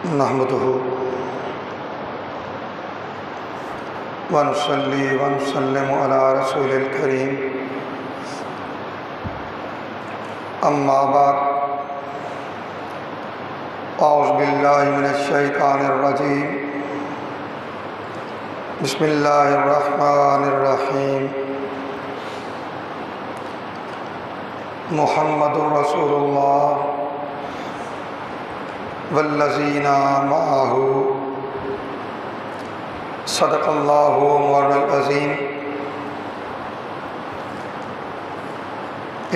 नहमदुहु व नुसल्ली व नुसल्लिमु अला रसूलिल करीम। अम्मा बाद, औज़ु बिल्लाहि मिनश शैतानिर रजीम। बिस्मिल्लाहिर रहमानिर रहीम। मुहम्मदुर रसूलुल्लाह वल्लज़ीना मअहू सदक़ल्लाहु मौलाना अज़ीम।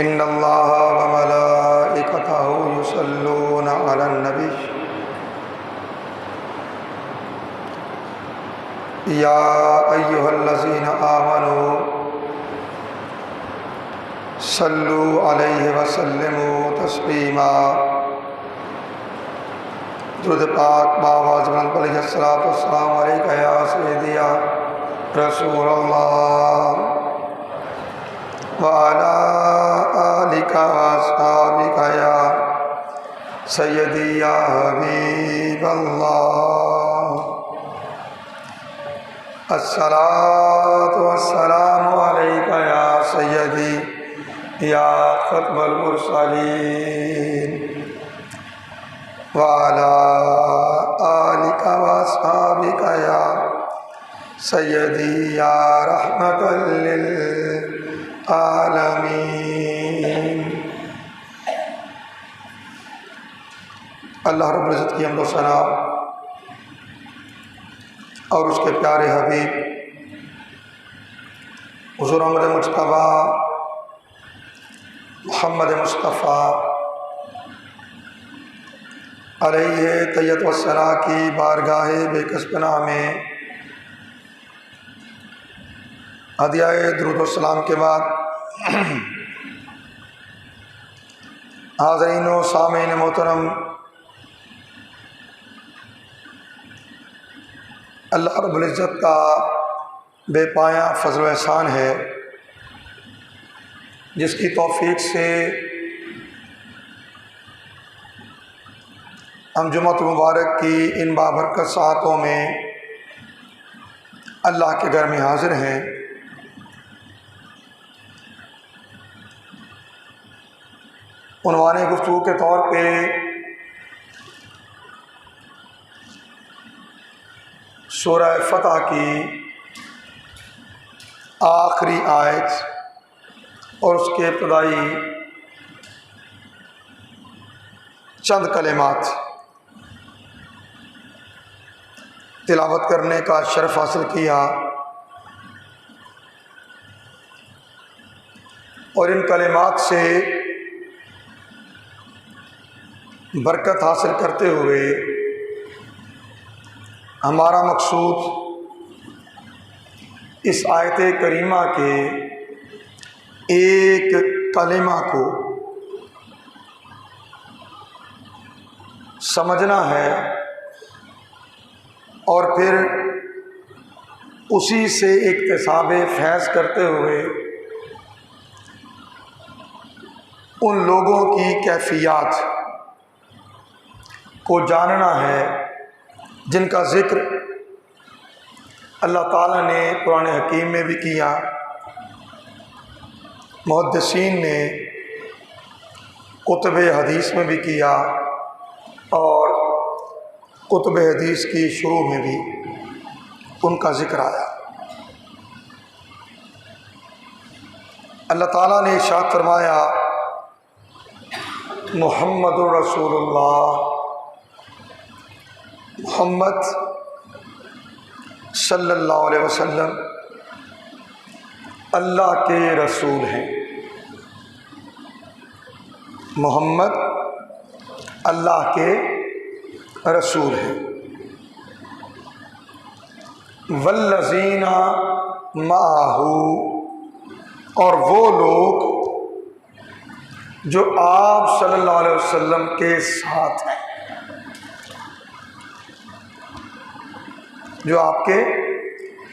इन्नल्लाह व मलाइकतहु युसल्लूना अलन नबी या अय्युहल्लज़ीना आमनू सल्लू अलैहि व सल्लिमू तस्लीमा। दुरूद पाक बावाज़ बुलंद पढ़िए। अस्सलातु वस्सलामु अलैका या सय्यदी या रसूलल्लाह व अला आलिका व अस्हाबिका या सय्यदी या हबीबल्लाह। अस्सलातु वस्सलामु अलैका या सय्यदी या ख़त्मुल मुरसलीन व अला आलिका व अस्हाबिका या सय्यदी या रहमतल लिल आलमीन। अल्लाह रब्बुल इज़्ज़त की हम्द व सना और उसके प्यारे हबीब हुज़ूर अहमद मुज्तबा मुहम्मद मुस्तफ़ा अलैहि तय्यत व सना की बारगाह बेकसपना में हदियाए दुरूद व सलाम के बाद हाज़रीन व सामीन मोहतरम, अल्लाह रब्बुल इज़्ज़त का बेपाया फ़ज़ल व एहसान है जिसकी तौफ़ीक़ से हम जुम्मतुल मुबारक की इन बाबरकत सातों में अल्लाह के घर में हाज़िर हैं। उन्वाने गुफ्तगू के तौर पे सूरह फ़तह की आखिरी आयत और उसके इब्तिदाई चंद कलिमात तिलावत करने का शर्फ हासिल किया और इन कलिमात से बरकत हासिल करते हुए हमारा मकसूद इस आयत करीमा के एक कलिमा को समझना है और फिर उसी से इक्तिसाब फैज़ करते हुए उन लोगों की कैफियत को जानना है जिनका ज़िक्र अल्लाह ताला ने कुरान हकीम में भी किया, मुहद्दिसीन ने कुतुब हदीस में भी किया और कुतुब हदीस की शुरू में भी उनका ज़िक्र आया। अल्लाह ताला ने इरशाद फरमाया, मुहम्मदुर रसूलुल्लाह, मोहम्मद सल्लल्लाहु अलैहि वसल्लम अल्लाह के रसूल हैं। मोहम्मद अल्लाह के रसूल हैं। वल्लज़ीना माहू, और वो लोग जो आप सल्लल्लाहु अलैहि वसल्लम के साथ हैं, जो आपके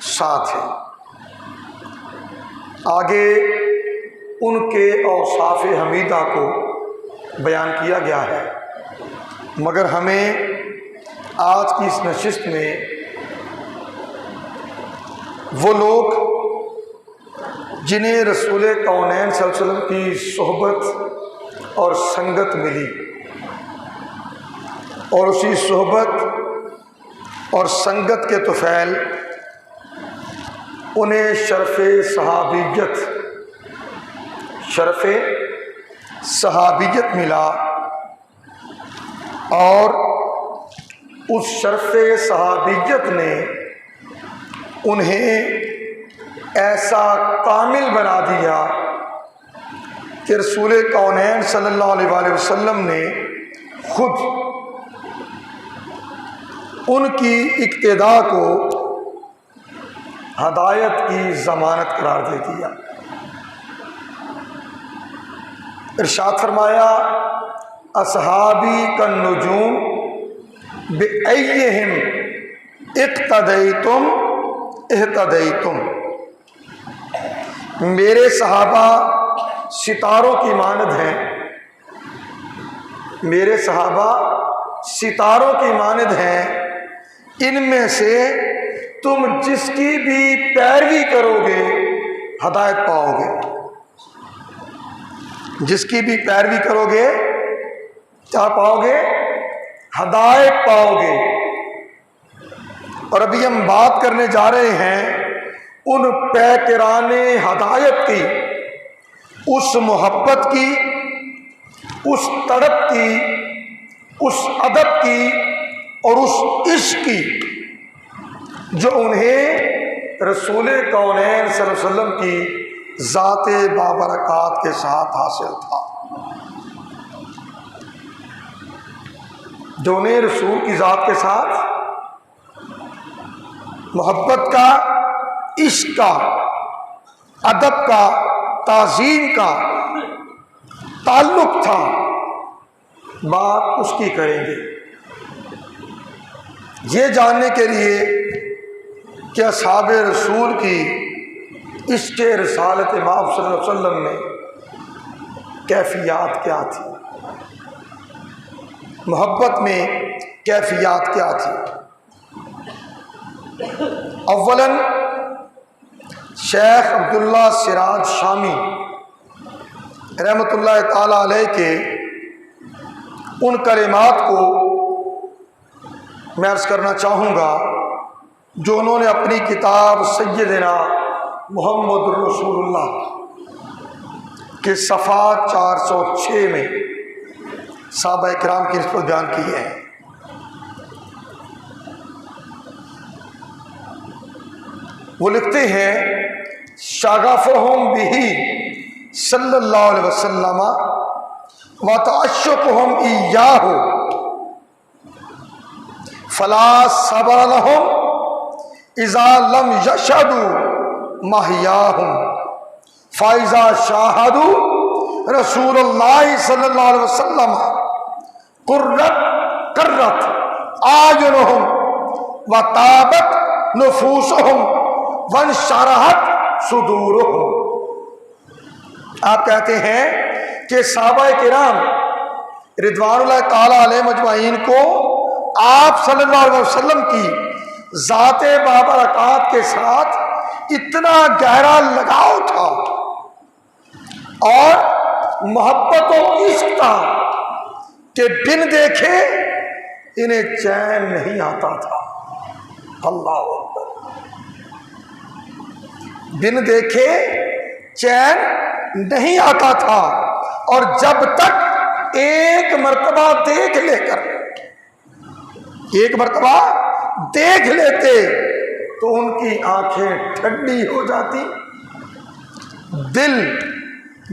साथ हैं। आगे उनके औसाफ हमीदा को बयान किया गया है, मगर हमें आज की इस नशिस्त में वो लोग जिन्हें रसूल कौनैन सल्लल्लाहु अलैहि वसल्लम की सोहबत और संगत मिली और उसी सोहबत और संगत के तुफैल उन्हें शरफ़ सहाबियत मिला और उस शरफ़ सहाबियत ने उन्हें ऐसा कामिल बना दिया कि रसूल कौनैन सल्लल्लाहु अलैहि वसल्लम ने खुद उनकी इक्तिदा को हदायत की ज़मानत करार दे दिया। इरशाद फरमाया, असहाबी कन नुजूम बिअय्यिहिम इक्तदैतुम इहतदैतुम। मेरे सहाबा सितारों की मानद हैं, मेरे सहाबा सितारों की मानद हैं, इनमें से तुम जिसकी भी पैरवी करोगे हदायत पाओगे। जिसकी भी पैरवी करोगे क्या पाओगे? हदायत पाओगे। और अभी हम बात करने जा रहे हैं उन पैकराने हदायत की, उस मोहब्बत की, उस तड़प की, उस अदब की और उस इश्क की जो उन्हें रसूल कौनैन सल्लल्लाहु अलैहि वसल्लम की ज़ाते बाबरकात के साथ हासिल था। जो उन्हें रसूल की ज़ात के साथ मोहब्बत का, इश्क का, अदब का, ताज़ीम का ताल्लुक था, बात उसकी करेंगे। ये जानने के लिए कि असहाब रसूल की इश्क़ रिसालत माब सल्लल्लाहु अलैहि वसल्लम में कैफियत क्या थी, मोहब्बत में कैफियत क्या थी। अव्वलन शेख अब्दुल्ला सिराज शामी रहमतुल्लाह ताला अलैह के उन कलिमात को मैं अर्ज़ करना चाहूँगा जो उन्होंने अपनी किताब सय्यदना मुहम्मद रसूलुल्लाह के सफ़ा 406 में सहाबा किराम की निस्बत बयान की है। वो लिखते हैं, शागफ़हुम बिही सल्लल्लाहु अलैहि वसल्लम व तअश्शुकुहुम इय्याहु फला सब्र लहुम इज़ा लम यशहदू महियाहुम फ़इज़ा शाहदू रसूलुल्लाह सल्लल्लाहु अलैहि वसल्लम कर्रत आयुनुहुम व ताबत नुफूसुहुम वनशरहत सुदूरुहुम। आप कहते हैं कि सहाबा किराम रिदवानुल्लाह ताला अलैहिम अजमाइन को आप सल्लल्लाहु अलैहि वसल्लम की ज़ाते बाबरकात के साथ इतना गहरा लगाव था और मोहब्बत और इश्क था कि बिन देखे इन्हें चैन नहीं आता था। अल्लाह अकबर। बिन देखे चैन नहीं आता था और जब तक एक मर्तबा देख लेते तो उनकी आंखें ठंडी हो जाती, दिल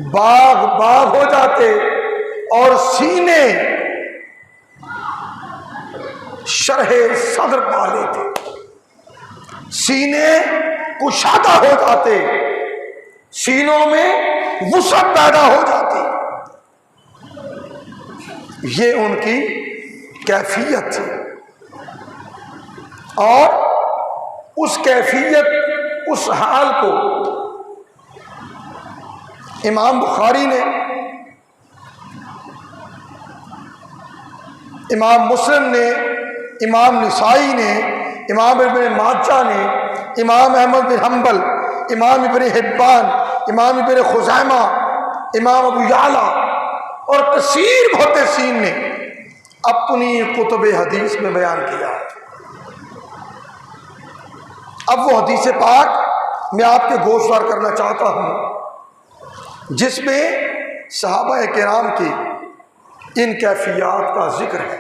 बाग बाग हो जाते और सीने शरहे सदर पा लेते, सीने कुशादा हो जाते, सीनों में वुसअत पैदा हो जाती। ये उनकी कैफियत थी और उस कैफियत, उस हाल को इमाम बुखारी ने, इमाम मुस्लिम ने इमाम निसाई ने, इमाम इब्न माजा ने, इमाम अहमद बिन हम्बल, इमाम इब्न हिब्बान, इमाम इब्न खुज़ैमा, इमाम अबू याला और कसीर मुहद्दिसीन ने अपनी कुतुब हदीस में बयान किया। अब वो हदीस पाक मैं आपके गोशवार करना चाहता हूँ जिसमें सहाबा किराम की इन कैफियत का जिक्र है।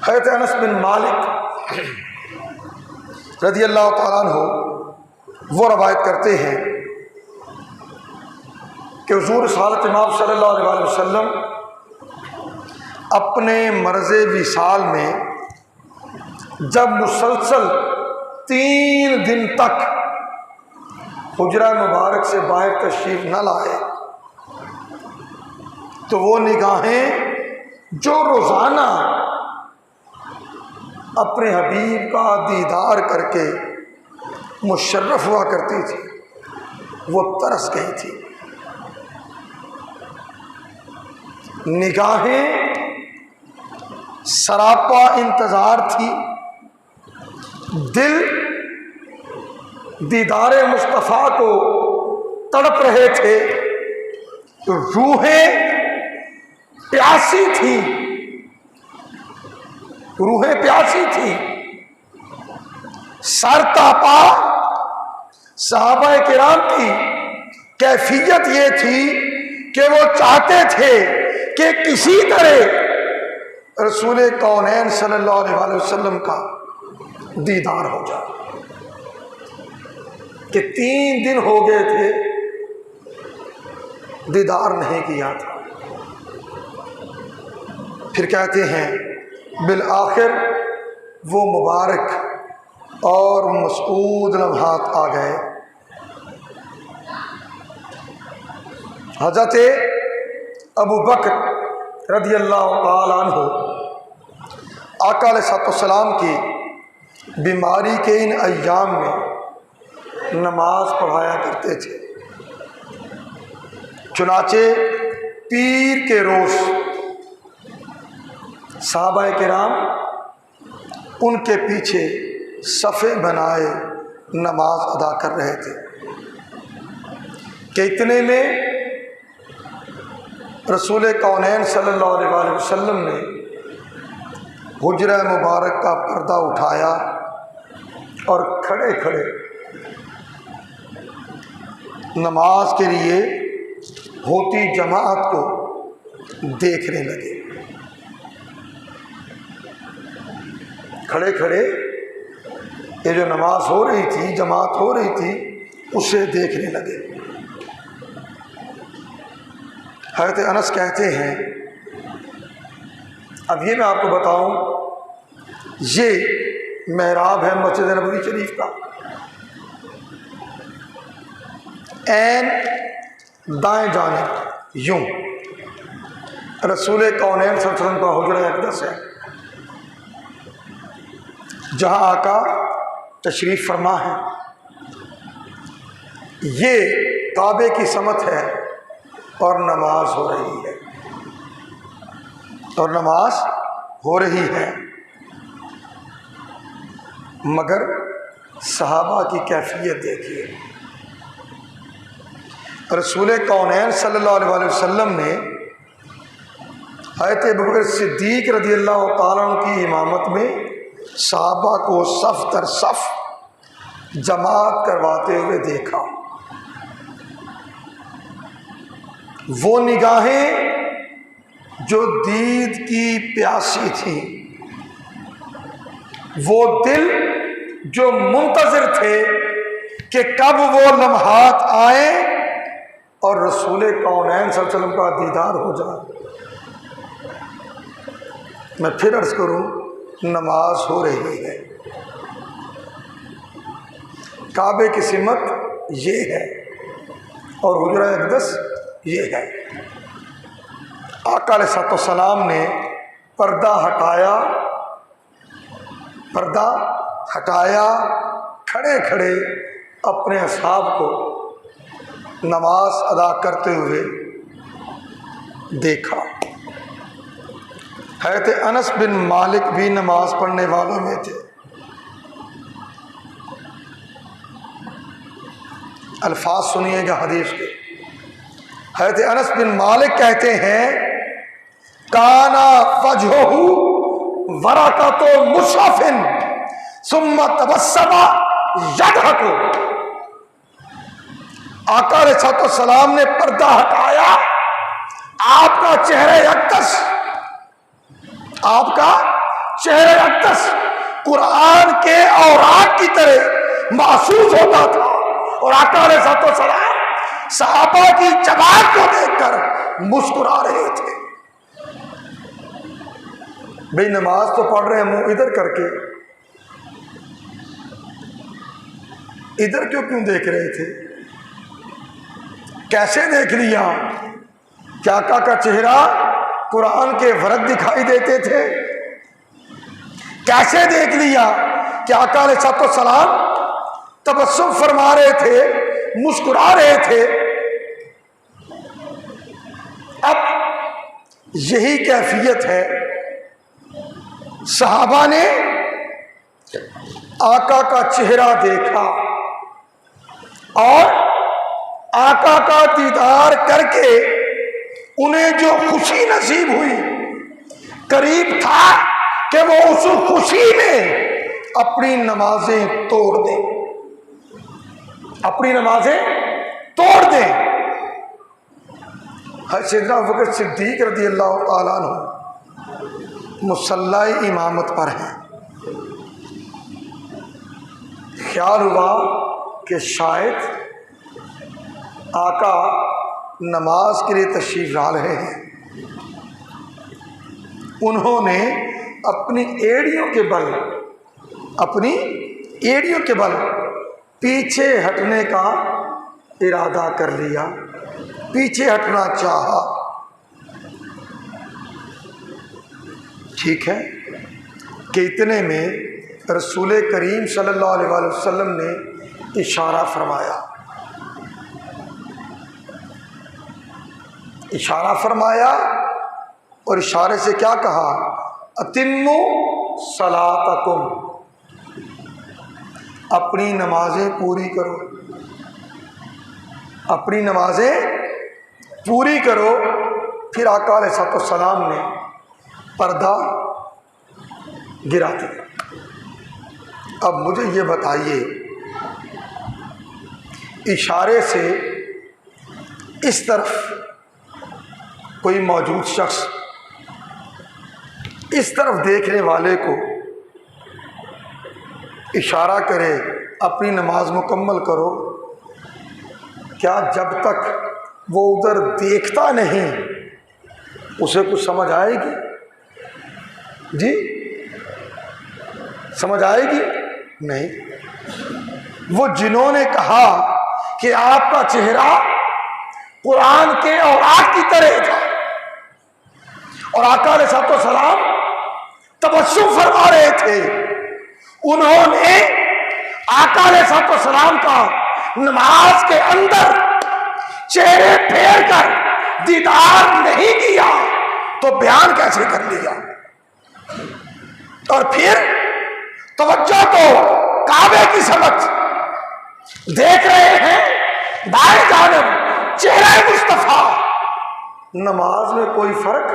हज़रत अनस बिन मालिक रज़ी अल्लाह तआला अन्हु वो रवायत करते हैं कि हुज़ूर सालत इमाम सल्लल्लाहु अलैहि वसल्लम अपने मर्ज़े विसाल में जब मुसलसल 3 दिन तक हुजरा मुबारक से बाहर तशरीफ न लाए तो वो निगाहें जो रोज़ाना अपने हबीब का दीदार करके मुशर्रफ हुआ करती थी वो तरस गई थी। निगाहें सरापा इंतज़ार थी, दिल दीदारे मुस्तफ़ा को तड़प रहे थे, रूहें प्यासी थी, रूहें प्यासी थी। सरतापा सहाबा किराम की कैफियत ये थी कि वो चाहते थे कि किसी तरह रसूल कौनैन सल्लल्लाहु अलैहि वसल्लम का दीदार हो जाए। कि 3 दिन हो गए थे दीदार नहीं किया था। फिर कहते हैं बिल आखिर वो मुबारक और मसऊद लम्हात आ गए। हज़रत अबू बकर रज़ी अल्लाह तआला अन्हु आका अलैहिस्सलाम की बीमारी के इन अय्याम में नमाज पढ़ाया करते थे। चुनाचे पीर के रोज़ सहाबा किराम उनके पीछे सफ़े बनाए नमाज अदा कर रहे थे कि इतने में रसूल कौनैन सल्लल्लाहु अलैहि वसल्लम ने हुजरा मुबारक का पर्दा उठाया और खड़े खड़े नमाज के लिए होती जमात को देखने लगे। खड़े खड़े ये जो नमाज हो रही थी, जमात हो रही थी, उसे देखने लगे। हज़रत अनस कहते हैं, अब ये मैं आपको बताऊं, ये मेहराब है मस्जिद नबवी शरीफ का। ऐन दाएं जानिब यूं रसूल कौनैन सल्लल्लाहु अलैहि वसल्लम का हुजरा अक़दस है, जहाँ आका तशरीफ़ फरमा है। ये काबे की समत है और नमाज हो रही है, और नमाज हो रही है। मगर सहाबा की कैफियत देखिए। रसूल कौनैन सल्लल्लाहु अलैहि वसल्लम ने हज़रत अबू बकर सिद्दीक़ रज़ी अल्लाह तआला अन्हु की इमामत में सहाबा को सफ़ दर सफ़ जमात करवाते हुए देखा। वो निगाहें जो दीद की प्यासी थी, वो दिल जो मुंतज़िर थे कि कब वो लम्हात आए और रसूल कौनैन सल्लल्लाहु अलैहि वसल्लम का दीदार हो जाए। मैं फिर अर्ज़ करूं, नमाज हो रही है। काबे की सिमत ये है और हुजरा अक़दस ये है। आका अलैहिस्सलाम ने पर्दा हटाया, खड़े खड़े अपने असहाब को नमाज अदा करते हुए देखा। हज़रत अनस बिन मालिक भी नमाज पढ़ने वालों में थे। अल्फाज सुनिएगा हदीस के। हज़रत अनस बिन मालिक कहते हैं, काना वजहू वरक़तो मुशफ़िन सुम्मा तबस्समा यदहकु। आका अलैहिस्सलाम ने पर्दा हटाया, आपका चेहरा अक़दस, आपका चेहरा अक़दस कुरान के औरात की तरह महसूस होता था। और आका अलैहिस्सलाम सहाबा की जमात को देखकर मुस्कुरा रहे थे। भाई नमाज तो पढ़ रहे हैं, मुंह इधर करके, इधर क्यों देख रहे थे? कैसे देख लिया? क्या आका का चेहरा कुरान के वरक़ दिखाई देते थे? कैसे देख लिया कि आका अलैहिस्सलाम तबस्सुम फरमा रहे थे, मुस्कुरा रहे थे? अब यही कैफियत है। सहाबा ने आका का चेहरा देखा और आका का दीदार करके उन्हें जो खुशी नसीब हुई, करीब था कि वो उस खुशी में अपनी नमाजें तोड़ दें, अपनी नमाजें तोड़ दें। सैयदना अबू बकर सिद्दीक रज़ियल्लाहु ताला अन्हु मुसल्ला इमामत पर हैं। ख्याल हुआ कि शायद आका नमाज के लिए तशरीफ ला रहे हैं। उन्होंने अपनी एड़ियों के बल पीछे हटने का इरादा कर लिया, पीछे हटना चाहा। ठीक है कि इतने में रसूल करीम सल्लल्लाहु अलैहि वसल्लम ने इशारा फरमाया, और इशारे से क्या कहा? अतिम्मु सलातकुम, अपनी नमाजें पूरी करो, अपनी नमाजें पूरी करो। फिर आका अलैहिस्सलाम ने पर्दा गिरा दिया। अब मुझे ये बताइए, इशारे से इस तरफ कोई मौजूद शख्स इस तरफ देखने वाले को इशारा करे अपनी नमाज मुकम्मल करो, क्या जब तक वो उधर देखता नहीं उसे कुछ समझ आएगी? जी समझ आएगी? नहीं। वो जिन्होंने कहा कि आपका चेहरा कुरान के औरात की तरह था और आका अलैहिस्सलाम तबस्सुम फरमा रहे थे, उन्होंने आका अलैहिस्सलाम का नमाज के अंदर चेहरे फेर कर दीदार नहीं किया तो बयान कैसे कर लिया? और फिर तवज्जो तो काबे की समझ देख रहे हैं, दाएं जानब चेहरा मुस्तफा। नमाज में कोई फर्क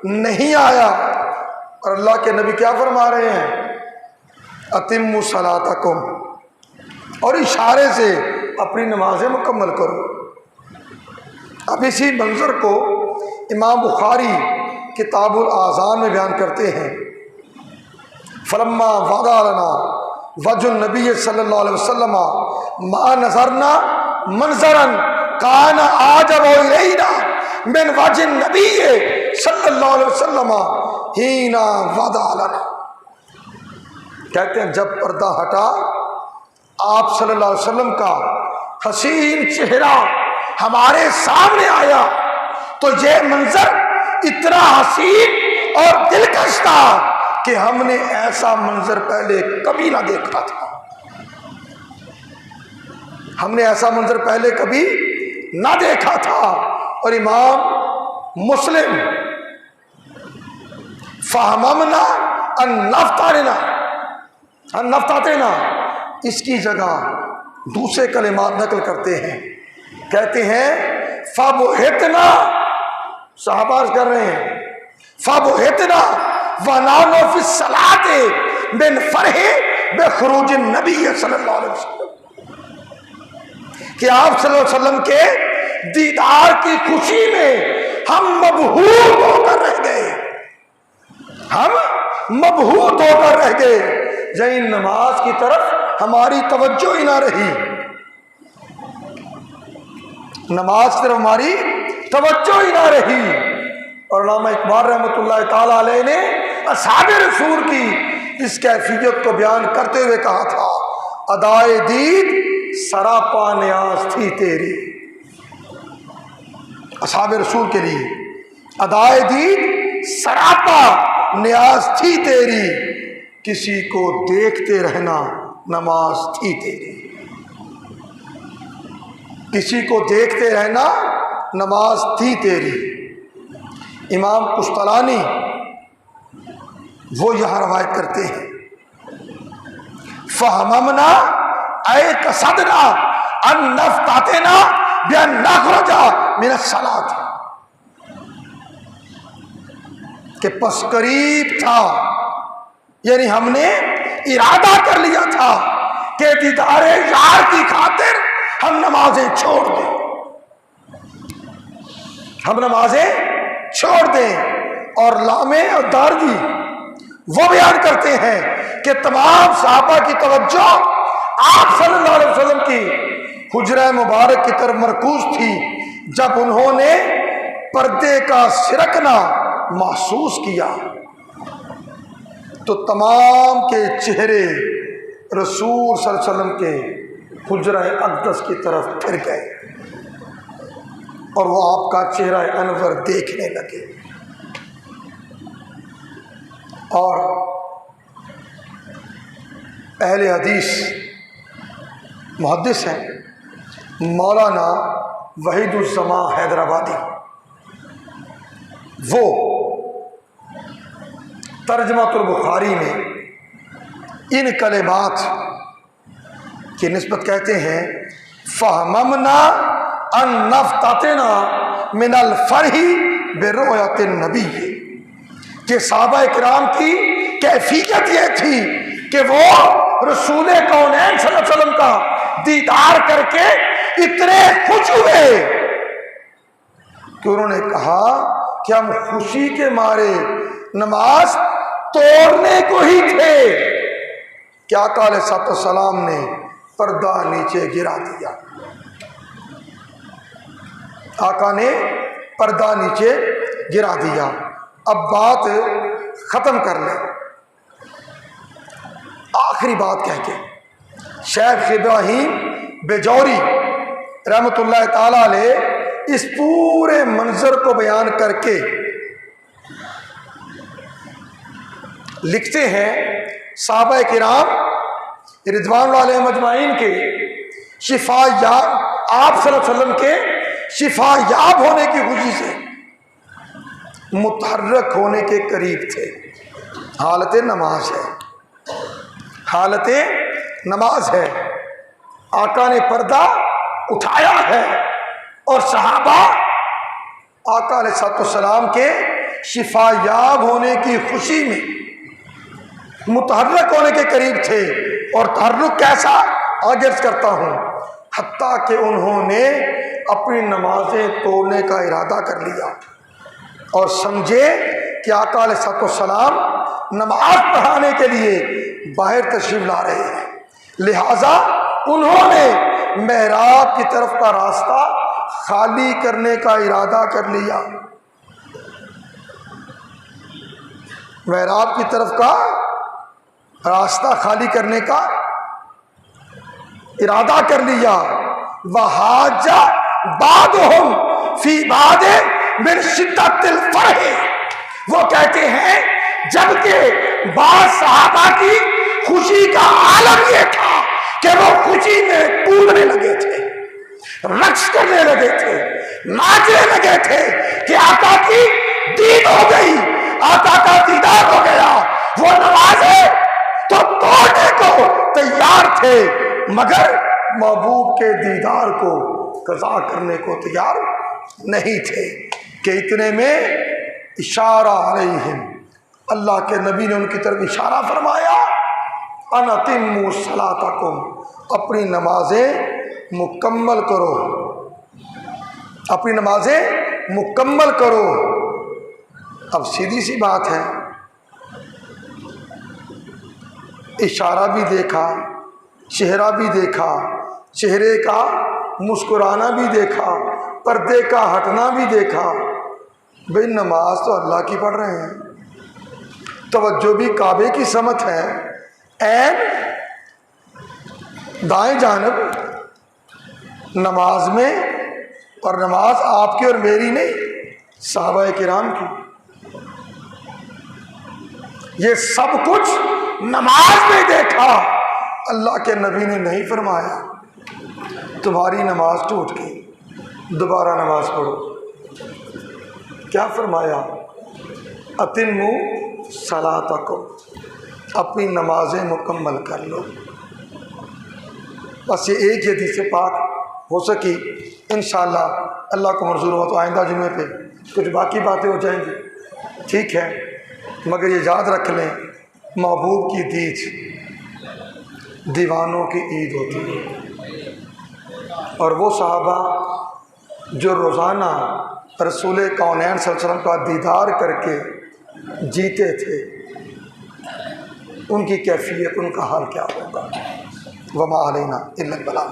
नहीं आया। और अल्लाह के नबी क्या फरमा रहे हैं? अतिम्मु सलातकुम, और इशारे से अपनी नमाजें मुकम्मल करो। अब इसी मंजर को इमाम बुखारी किताबुल आज़ान में बयान करते हैं। फलम्मा वदा लना वजुन नबी सल्लल्लाहु अलैहि वसल्लम मा नज़रना मंजरन कान आजब इलैना मिन वजिन नबी सल्लल्लाहु अलैहि वसल्लम हीना वदा लना। कहते हैं जब पर्दा हटा, आप सल्लल्लाहु अलैहि वसल्लम का हसीन चेहरा हमारे सामने आया तो ये मंजर इतना हसीन और दिलकश था कि हमने ऐसा मंजर पहले कभी ना देखा था। हमने ऐसा मंजर पहले कभी ना देखा था। और इमाम मुस्लिम फहमना अन्नफ्तातेना, इसकी जगह दूसरे कलिमात नकल करते हैं। कहते हैं फबहितना, सहाबा कर रहे हैं फबहितना वनानो फी सलाते बिन फरहे बेखुरूज नबी सल्लल्लाहु अलैहि वसल्लम, कि आप सल्लल्लाहु अलैहि वसल्लम के दीदार की खुशी में हम मबहूत होकर रह गए, हम मबहूत होकर रह गए, जहीं नमाज की तरफ हमारी तवज्जो ही ना रही, नमाज की तरफ हमारी तवज्जो ही ना रही। और अल्लामा इकबाल रहमतुल्लाह ताला अलैह ने असहाबे रसूल की इस कैफियत को बयान करते हुए कहा था, अदाए दीद सरापा न्याज थी तेरी। असहाबे रसूल के लिए अदाए दीद सरापा न्याज थी तेरी, किसी को देखते रहना नमाज थी तेरी, किसी को देखते रहना नमाज थी तेरी। इमाम कुश्तलानी वो यहां रवायत करते हैं फहमना ऐ कसदना अन्नफ्तातेना बिअन नखरजा मिन सलात, के पस करीब था, यानी हमने इरादा कर लिया था कि दीदारे यार की खातिर हम नमाजें छोड़ दें, हम नमाजें छोड़ दें। और लामे और दारदी वो बयान करते हैं कि तमाम सहाबा की तवज्जो आप सल्लल्लाहु अलैहि वसल्लम की हुजरा मुबारक की तरफ मरकूज थी, जब उन्होंने पर्दे का सिरकना महसूस किया तो तमाम के चेहरे रसूल सल्लल्लाहु अलैहि वसल्लम के हुजरा अक़दस की तरफ फिर गए और वो आपका चेहरा अनवर देखने लगे। और अहले हदीस मुहद्दिस हैं मौलाना वहीदुज़्ज़मा हैदराबादी, वो तर्जमातुल बुखारी में इन कलिमात की निस्बत कहते हैं फहमना अन्नफ्तातेना मिनल फरही बिरुयतिन नबी, कि सहाबा इकराम की कैफियत यह थी कि वो रसूल कौनैन सल्लल्लाहु अलैहि वसल्लम का दीदार करके इतने खुश हुए कि उन्होंने कहा कि हम खुशी के मारे नमाज तोड़ने को ही थे कि आका अलैहिस्सलाम ने पर्दा नीचे गिरा दिया, आका ने पर्दा नीचे गिरा दिया। अब बात खत्म कर ले, आखिरी बात कह के शेख इब्राहिम बेजौरी रहमतुल्लाह ताला अलैह इस पूरे मंजर को बयान करके लिखते हैं सहाबा किराम रिज़वानुल्लाह अलैहिम अजमाइन के शिफा याब, आप सल्लल्लाहु अलैहि वसल्लम के शिफा याब होने की खुशी से मुतहर्रक होने के करीब थे। हालत नमाज है, हालत नमाज है, आका ने पर्दा उठाया है और सहाबा आका अलैहिस्सलाम के शिफा याब होने की खुशी में मुतहर्रक होने के करीब थे। और तहर्रुक कैसा, आगे करता हूँ, हत्ता कि उन्होंने अपनी नमाजें तोड़ने का इरादा कर लिया और समझे कि आका अलैहिस्सलाम नमाज पढ़ाने के लिए बाहर तशरीफ ला रहे हैं, लिहाजा उन्होंने मेहराब की तरफ का रास्ता खाली करने का इरादा कर लिया, मेहराब की तरफ का रास्ता खाली करने का इरादा कर लिया। वहाजा बादहुम फी बादे मिन शिद्दतिल फरह, वो कहते हैं जबकि बाद सहाबा की खुशी का आलम यह था कि वो खुशी में कूदने लगे थे, रक्स करने लगे थे, नाचने लगे थे कि आका की दीद हो गई, आका का दीदार हो गया। वो नमाज़ें तो तोड़ने को तैयार थे, मगर महबूब के दीदार को कज़ा करने को तैयार नहीं थे। कि इतने में इशारा अलैहिम, अल्लाह के नबी ने उनकी तरफ इशारा फरमाया, अनतिम्मु सलातकुम, अपनी नमाजें मुकम्मल करो, अपनी नमाजें मुकम्मल करो। अब सीधी सी बात है, इशारा भी देखा, चेहरा भी देखा, चेहरे का मुस्कुराना भी देखा, पर्दे का हटना भी देखा। भाई नमाज तो अल्लाह की पढ़ रहे हैं, तवज्जो भी काबे की समत है, ऐन दाएं जानब नमाज में, और नमाज आपकी और मेरी नहीं, सहाबा किराम की। ये सब कुछ नमाज में देखा। अल्लाह के नबी ने नहीं फरमाया तुम्हारी नमाज टूट गई, दोबारा नमाज पढ़ो। क्या फरमाया? अतिम्मु सलातकुम, अपनी नमाजें मुकम्मल कर लो। बस ये एक हदीस पाक हो सकी, इंशाअल्लाह अल्लाह को मंजूर हो तो आइंदा जुमे पे कुछ बाकी बातें हो जाएंगी, ठीक है। मगर ये याद रख लें, महबूब की दीद दीवानों की ईद होती है। और वो सहाबा जो रोज़ाना रसूल कौनैन सल्लल्लाहु अलैहि वसल्लम का दीदार करके जीते थे, उनकी कैफियत, उनका हाल क्या होगा। वमा अलैना इल्लल बलाग।